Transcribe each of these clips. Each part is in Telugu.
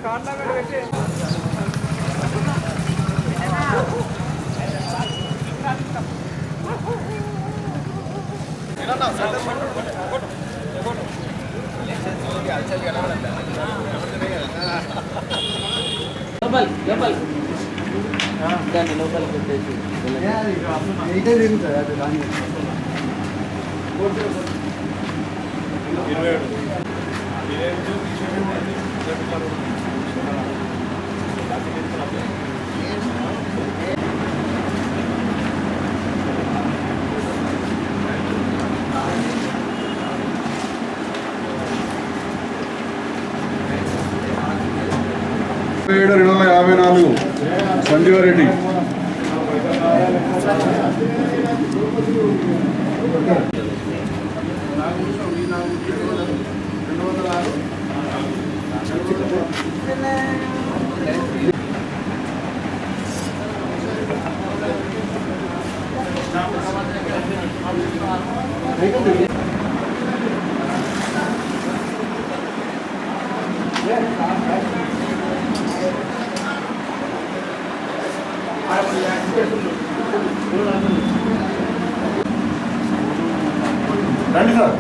లోపలికి పెట్టేసి సంజీవారెడ్డి రండి సార్.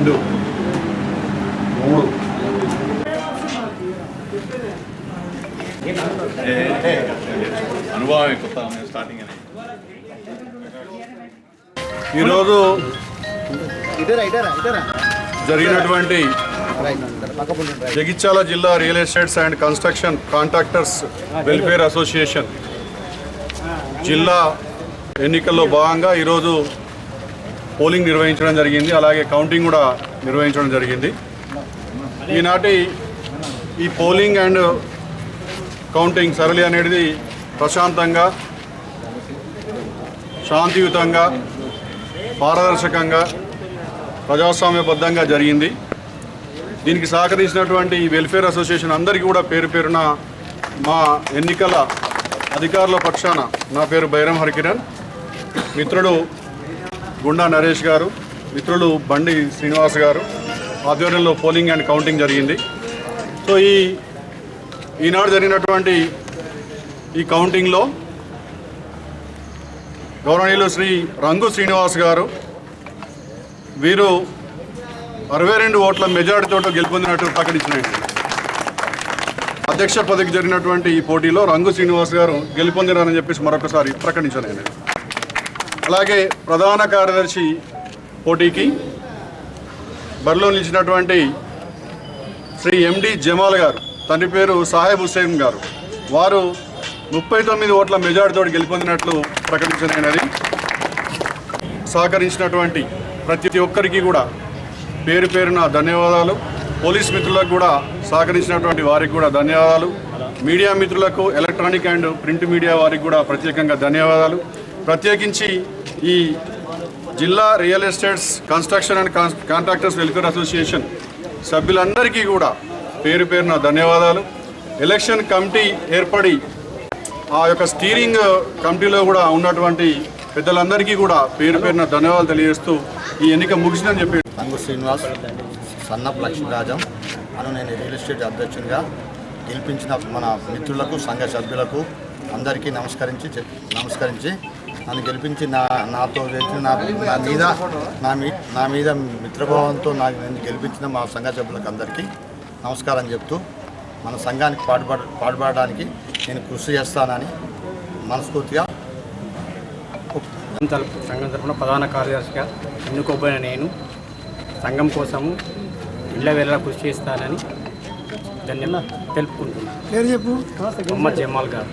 2 ఈరోజు జరిగినటువంటి జగిత్యాల జిల్లా real estates and construction contractors welfare association జిల్లా ఎన్నికల్లో భాగంగా ఈరోజు పోలింగ్ నిర్వహించడం జరిగింది. అలాగే కౌంటింగ్ కూడా నిర్వహించడం జరిగింది. ఈనాటి ఈ పోలింగ్ అండ్ కౌంటింగ్ సరళి అనేది ప్రశాంతంగా, శాంతియుతంగా, పారదర్శకంగా, ప్రజాస్వామ్యబద్ధంగా జరిగింది. దీనికి సహకరించినటువంటి ఈ వెల్ఫేర్ అసోసియేషన్ అందరికీ కూడా పేరు పేరున మా ఎన్నికల అధికారుల పక్షాన నా పేరు బైరం హరికిరణ్, మిత్రుడు గుండా నరేష్ గారు, మిత్రులు బండి శ్రీనివాస్ గారు ఆధ్వర్యంలో పోలింగ్ అండ్ కౌంటింగ్ జరిగింది. సో ఈనాడు జరిగినటువంటి ఈ కౌంటింగ్లో గౌరవనీయులు శ్రీ రంగు శ్రీనివాస్ గారు వీరు 62 ఓట్ల మెజారిటీతో గెలుపొందినట్టు ప్రకటించినాయి. అధ్యక్ష పదవికి జరిగినటువంటి ఈ పోటీలో రంగు శ్రీనివాస్ గారు గెలుపొందినారని చెప్పేసి మరొకసారి ప్రకటించాను. అలాగే ప్రధాన కార్యదర్శి పోటీకి బరిలో నిలిచినటువంటి శ్రీ ఎండి జమాల్ గారు, తండ్రి పేరు సాహెబ్ హుస్సేన్ గారు, వారు 39 ఓట్ల మెజారిటీతో గెలుపొందినట్లు ప్రకటించినది. సహకరించినటువంటి ప్రతి ఒక్కరికి కూడా పేరు పేరున ధన్యవాదాలు. పోలీస్ మిత్రులకు కూడా సహకరించినటువంటి వారికి కూడా ధన్యవాదాలు. మీడియా మిత్రులకు, ఎలక్ట్రానిక్ అండ్ ప్రింట్ మీడియా వారికి కూడా ప్రత్యేకంగా ధన్యవాదాలు. ప్రత్యేకించి ఈ జిల్లా real estates construction and contractors welfare association సభ్యులందరికీ కూడా పేరు పేరున ధన్యవాదాలు. ఎలక్షన్ కమిటీ ఏర్పడి ఆ యొక్క స్టీరింగ్ కమిటీలో కూడా ఉన్నటువంటి పెద్దలందరికీ కూడా పేరు పేరున ధన్యవాదాలు తెలియజేస్తూ ఈ ఎన్నిక ముగిసిందని చెప్పి రంగు శ్రీనివాస్, సన్నపు లక్ష్మీరాజం అను నేను రియల్ ఎస్టేట్ అధ్యక్షునిగా గెలిపించిన మన మిత్రులకు, సంఘ సభ్యులకు అందరికీ నమస్కరించి నన్ను గెలిపించి నాతో నా మీద మిత్రభావంతో నన్ను గెలిపించిన మా సంఘ సభ్యులకు అందరికీ నమస్కారం చెప్తూ మన సంఘానికి పాటుపడడానికి నేను కృషి చేస్తానని మనస్ఫూర్తిగా సంఘం తరఫున ప్రధాన కార్యదర్శిగా ఎన్నుకోబోయిన నేను సంఘం కోసము ఇళ్ళ వేళ కృషి చేస్తానని ధన్యవాదాలు తెలుపుకుంటున్నాను. పేరు చెప్పు. మొహమ్మద్ జమాల్ గారు.